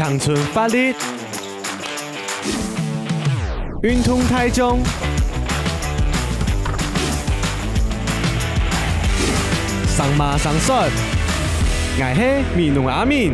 乡村法律，运通台中，上马上说，我是米农阿敏。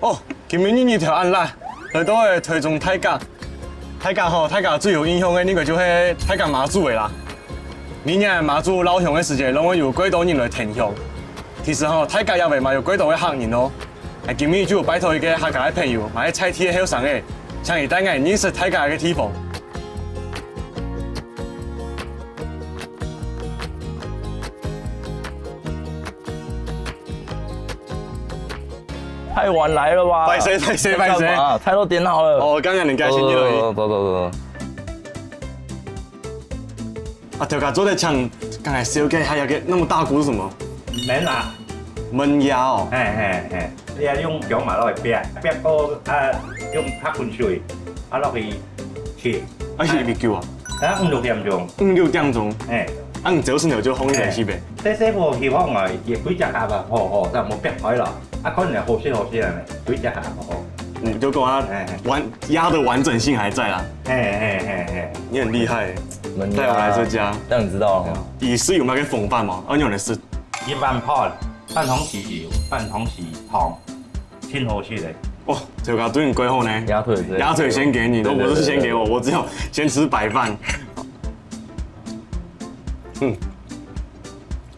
哦，今日日条案啦，来到的台中太甲，太甲最有影响的那个就是太甲妈祖的啦。明年妈祖老乡的时节，拢会有几多人来天香。其实太甲也未嘛有几多的客人哦。今日就拜托一个客家的朋友，买菜铁的后生的，请伊带我认识太甲的地方。太晚来了吧？拜谁？菜都点好了。哦，刚刚人家先去而已。走。啊，条家做的枪，刚才烧鸡还有个那么大股是什么？焖啊，焖鸭哦。嘿，你啊用姜嘛落去煸到用拍滚水，落去切。啊是咪叫啊5、6點鐘。5、6點鐘。嘿，唔早先就做烘焙是呗。這部戲可能也幾隻下吧，就冇煸開啦。可能好些啊，幾隻下就講啊，鴨的完整性還在啦。嘿，你很厲害，帶我來這家。這樣你知道了。以是有冇嘅風範嘛？用的是一般泡半桶豉油，半桶豉糖，清好些的。哦，條家對你歸後呢？鴨腿先給你，都不是先給我，我只有先吃白飯。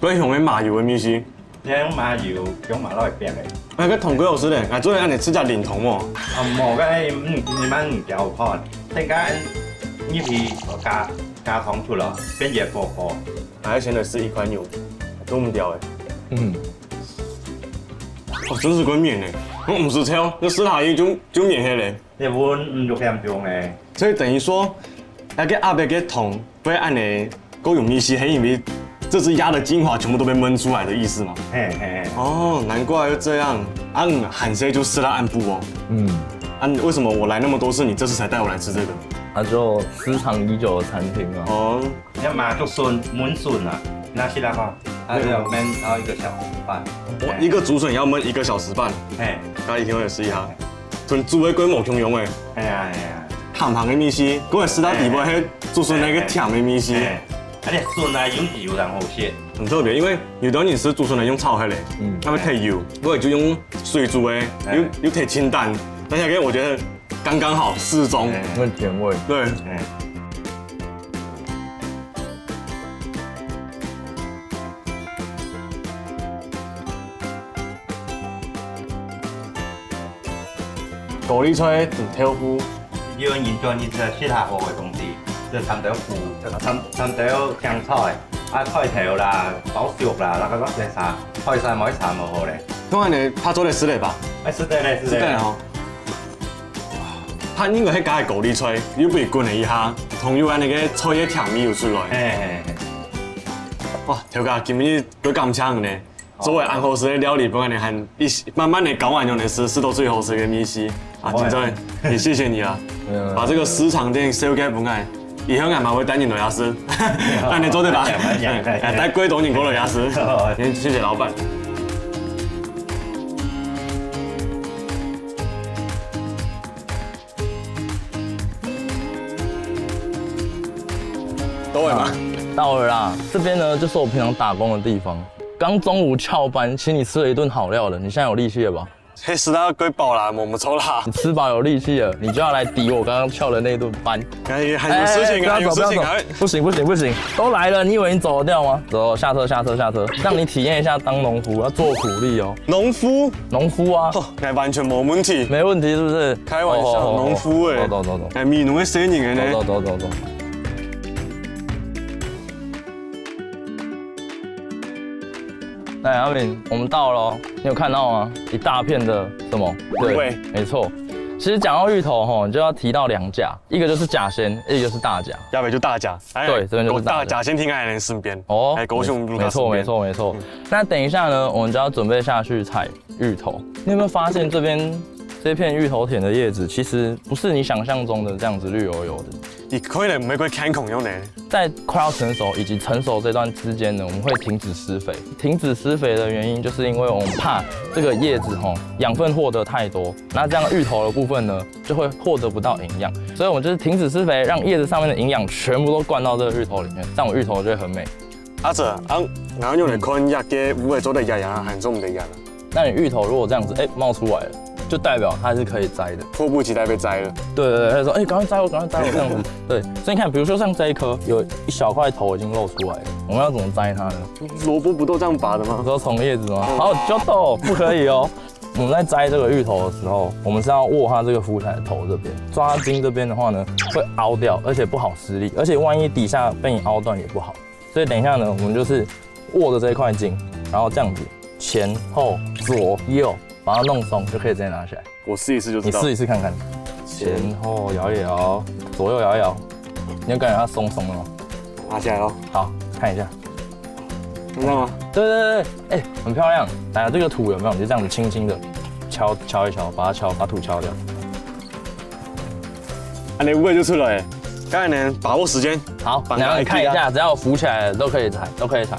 歸後嘅麻油嘅米絲。用麻油，用麻落去煸嘅。個同幾好食咧，我昨日按你吃隻靈童喎。冇嘅，你們唔叫泡，陣間呢皮加糖出來，變嘢薄薄。還先的是一塊牛，都唔掉誒。哦，真是個麵誒，我唔是超，那食下去就麵起嚟。你碗5、6點鐘嘅。所以等於說，那個阿伯個桶不會按你夠用米絲，係因為這隻鴨的精華全部都被燜出來的意思嘛？嘿。哦，難怪又這樣。喊誰就吃了按部哦。為什麼我來那麼多次，你這次才帶我來吃這個？那就私藏已久的餐廳啊。哦。要麻竹筍、燜筍啊，那是那個，還有燜到1個小時半。我一個竹筍要燜1個小時半。嘿，大家一定會試一下。從煮的規模強用誒。係啊。鹹鹹的米絲，嗰個食到底部係竹筍那個甜的米絲。而且筍啊，用油然後些。很特別，因為有的人吃竹筍的用炒開嘞，他們提油，我就用水煮的，又提清淡，但係我覺得剛剛好適中，很甜味。對。高麗菜豆腐，有人做你這其他好嘅東西，就參豆腐，參豆香菜。菜頭啦、包肉啦，那個係啥？菜晒冇啥冇好咧。當然你拍咗嚟試嚟吧。是的吼。它應該係加係高麗菜，要不如滾一下，同樣那個菜嘅甜味又出來。哇，條家今日都咁強呢！作為安好食的料理，不然你還慢慢的搞完用的是到最好食的米絲啊！真真，也謝謝你啊，把這個私藏店燒給本來。以後俺媽會帶你來雅思，那你做對吧？帶貴多年過來雅思，謝謝老闆。到了嗎？到了啦，這邊呢就是我平常打工的地方。剛中午翹班，請你吃了一頓好料的，你現在有力氣了吧？嘿，食到貴飽啦，我們抽啦。你吃飽有力氣了，你就要來抵我剛剛翹的那頓班。還有事情，還有事情，不行，都來了，你以為你走得掉嗎？走，下車，讓你體驗一下當農夫要做苦力哦。農夫啊，那完全冇問題。沒問題是不是？開玩笑，農夫誒。走。米農嘅聲音嘅呢？走。来，阿敏，我们到了哦，你有看到吗？一大片的什么？对，没错。其实讲到芋头吼，你就要提到2甲，一个就是甲仙，一个就是大甲。要不就大甲，对这边就是大甲甲先听爱人身边哦，哎，狗熊没错没错没错。那等一下呢，我们就要准备下去采芋头。你有没有发现这边这片芋头田的叶子，其实不是你想象中的这样子绿油油的？你可能玫瑰看孔用的。在快要成熟以及成熟这段之间呢，我们会停止施肥。停止施肥的原因，就是因为我们怕这个叶子养分获得太多，那这样芋头的部分呢，就会获得不到营养。所以我们就是停止施肥，让叶子上面的营养全部都灌到这个芋头里面，这样我芋头就会很美。阿哲，然后用来看压给五位做的压压，还是我们的压了。那你芋头如果这样子，冒出来了，就代表它是可以摘的，迫不及待被摘了。对，他说，赶快摘我，赶快摘我这样子。对，所以你看，比如说像这一颗，有一小块头已经露出来了，我们要怎么摘它呢？萝卜不都这样拔的吗？你说从叶子吗？好，就豆不可以哦。我们在摘这个芋头的时候，我们是要握它这个浮起来的头这边，抓筋这边的话呢，会凹掉，而且不好施力，而且万一底下被你凹断也不好。所以等一下呢，我们就是握着这一块筋，然后这样子前后左右把它弄松，就可以直接拿起来。我试一试就知道。你试一试看看，前后摇一摇，左右摇一摇，你有感觉它松松的吗？拿起来咯。好，看一下，你知道吗？对，很漂亮。来，这个土有没有？你就这样子轻轻的敲一敲，把土敲掉。你五位就出来了。刚才呢，把握时间。好，然后你看一下，只要有浮起来的都可以采，都可以采。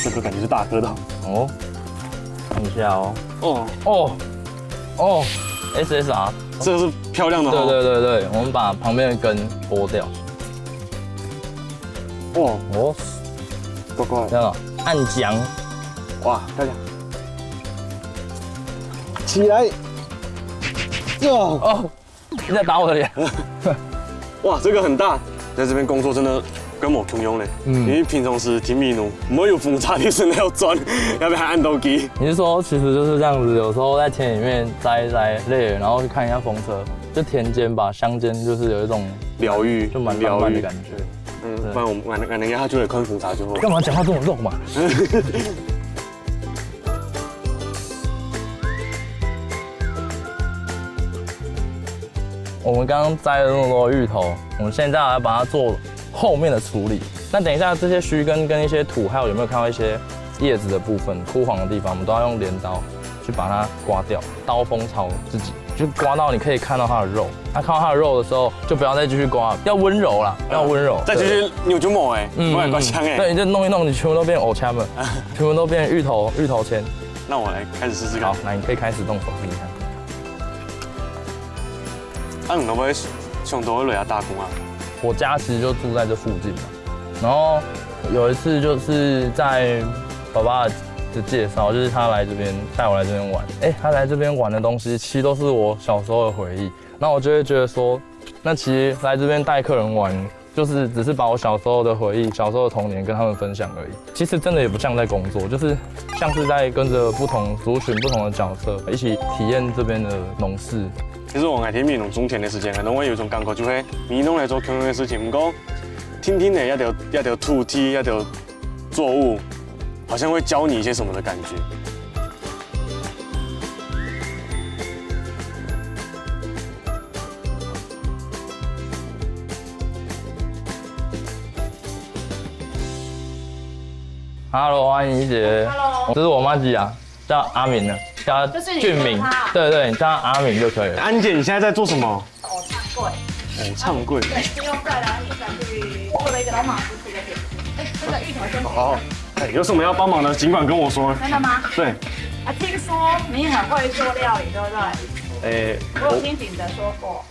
这个感觉是大颗的哦，看一下哦。SSR， 这个是漂亮的哦。对，我们把旁边的根剥掉。哇，乖，这样暗浆，哇，漂亮。起来，你在打我的脸。哇，这个很大，在这边工作真的跟我同样嘞。因为平常时挺迷路，没有风擦地真的要钻，要不然还按斗机。你是说其实就是这样子？有时候在田里面摘累了，然后去看一下风车，就田间吧，乡间就是有一种疗愈，就蛮浪漫的感觉。不然我们人家就会看风擦就好。干嘛讲话这么肉嘛？我们刚刚摘了那么多芋头，我们现在要把它做后面的处理。那等一下这些须根跟一些土，还有没有看到一些叶子的部分枯黄的地方，我们都要用镰刀去把它刮掉，刀锋朝自己，就刮到你可以看到它的肉。看到它的肉的时候，就不要再继续刮，要温柔啦，要温柔。再继续扭就猛不然刮枪对，你就弄一弄，你全部都变藕枪了，全部都变芋头签。那我来开始试试看。好，那你可以开始动手试试看。你可不可以上多累啊打工啊？我家其实就住在这附近嘛，然后有一次就是在爸爸的介绍，就是他来这边带我来这边玩，他来这边玩的东西其实都是我小时候的回忆，那我就会觉得说，那其实来这边带客人玩，就是只是把我小时候的回忆、小时候的童年跟他们分享而已。其实真的也不像在工作，就是像是在跟着不同族群、不同的角色一起体验这边的农事。其实我爱听闽农种田的时间，可能我有种感觉就係闽农来做同樣嘅事情，唔過天天的一條土地、一條作物，好像會教你一些什麼的感覺。Hello， 欢迎怡姐。Hello， 这是我妈吉啊，叫阿敏呢，叫俊敏。对，你叫他阿敏就可以了。安姐，你现在在做什么？偶唱柜。偶唱柜。对，是用再来去做了一个老马叔叔的点心。这个芋头先。好，有什么要帮忙的，尽管跟我说。真的吗？对。听说你很会做料理，对不对？我有听景德说过。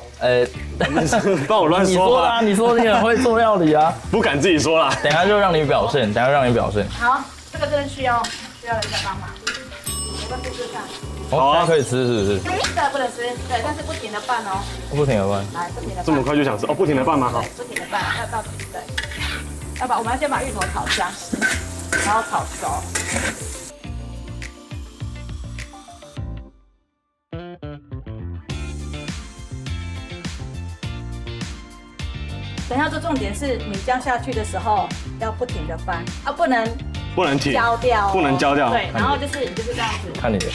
帮我乱说啊！你说你很会做料理啊？不敢自己说啦。等下就让你表现，好，这个真的需要人家帮忙，我们试试看。好啊，可以吃是不是？这个不能吃，对，但是不停的拌哦。不停的拌。来，不停的拌。这么快就想吃哦？不停的拌吗？好。对，不停的拌，要到底对。我们要先把芋头炒香，然后炒熟。等下，这重点是米浆下去的时候要不停的翻，不能停，焦掉、不能焦掉。对，然后就是你就是这样子。看你的，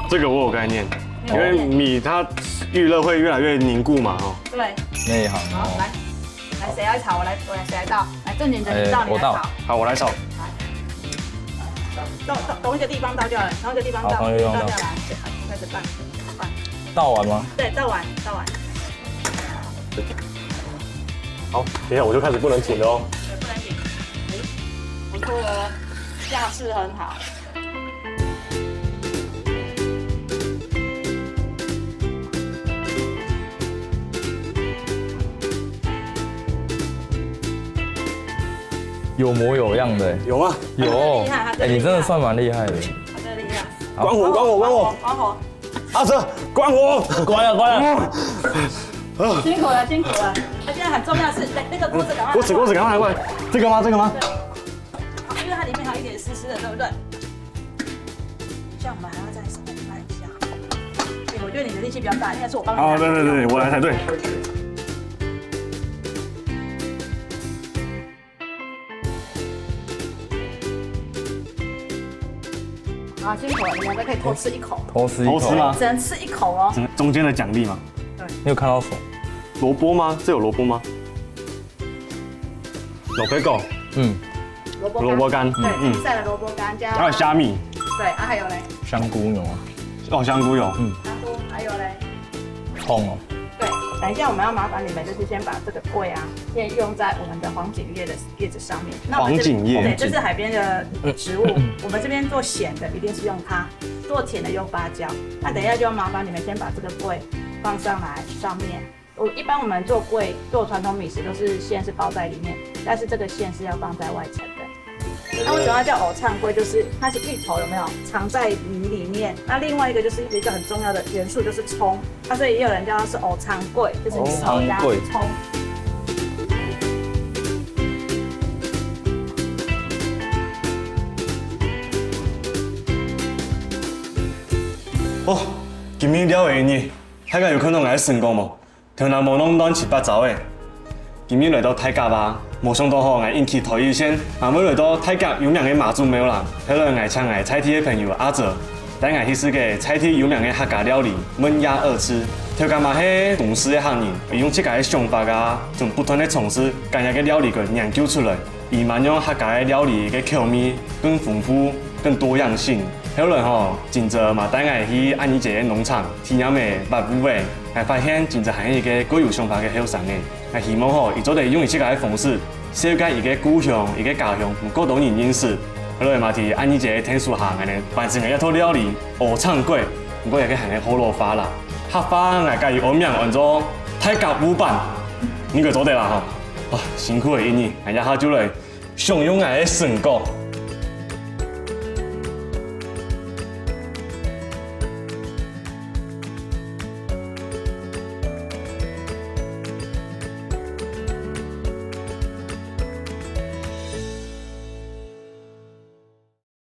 这个我有概念，因为米它预热会越来越凝固嘛，哦。对。那一行。好，来，谁来炒？我来，谁来倒？来，正经的你倒，你来炒。好，我来炒。同一个地方倒掉了，同一个地方倒掉了，开始拌。倒完吗？对，倒完。好，等一下我就开始不能停了哦。对，不能停。不错哦，架势很好。有模有样的。有吗？有。哎，你真的算蛮厉害的。他真厉害。关火！阿哲，关火！关了。辛苦了。他现在很重要的是，那个锅子赶快。锅子赶快来！这个吗？对。因为它里面还有一点湿的，对不对？这样我们还要再稍微拌一下。我觉得你的力气比较大，应该是我帮你。啊，对，我来才对。好，辛苦了，你两个可以偷吃一口。偷吃吗？只能吃一口哦。中间的奖励吗？对。你有看到什么？萝卜吗？这有萝卜吗？萝卜糕。萝卜干。对，晒的萝卜干加。还有虾米。对，还有嘞。香菇有吗？哦，香菇有。香菇还有嘞。葱哦。对，等一下我们要麻烦你们，就是先把这个桂啊，先用在我们的黄锦叶的叶子上面。黄锦叶。对，这是海边的植物。我们这边做咸的一定是用它，做甜的用芭蕉。那等一下就要麻烦你们先把这个桂放上来上面。一般我们做桂做传统米食都是馅是包在里面，但是这个馅是要放在外层的。那为什么要叫藕唱桂？就是它是芋头有没有藏在米里面？那另外一个就是一个很重要的元素就是葱，所以也有人叫它是藕唱桂，就是芋头加葱。哦，今天了的呢，大家有可能会成功无？条南无拢乱七八糟的。今日来到泰甲吧，无想到吼，我引起头一先，要来到泰甲有名的马祖庙啦。迄个我请我菜铁的朋友阿哲，带我去试个菜铁有名的客家料理焖鸭二吃。条甲嘛，迄厨师的行业，伊用这个的想法啊，从不断的从事今日的料理个研究出来，伊嘛用客家的料理个口味更丰富、更多样性。迄个吼，真侪嘛带我去安尼一个农场体验的肉舞的。还发现真侪系一个各有想法嘅后生嘅，还希望吼，伊做嚟用伊这个方式，了解伊个故乡、伊个家乡，有更多人认识。后来嘛，伫安尼一个天数下，安尼办成一套料理，鹅唱粿，不过也去行个好罗法啦。客家我甲伊学名叫做泰甲舞版，你个做得啦吼。哇，辛苦的一年，人家下就来享用我的成果。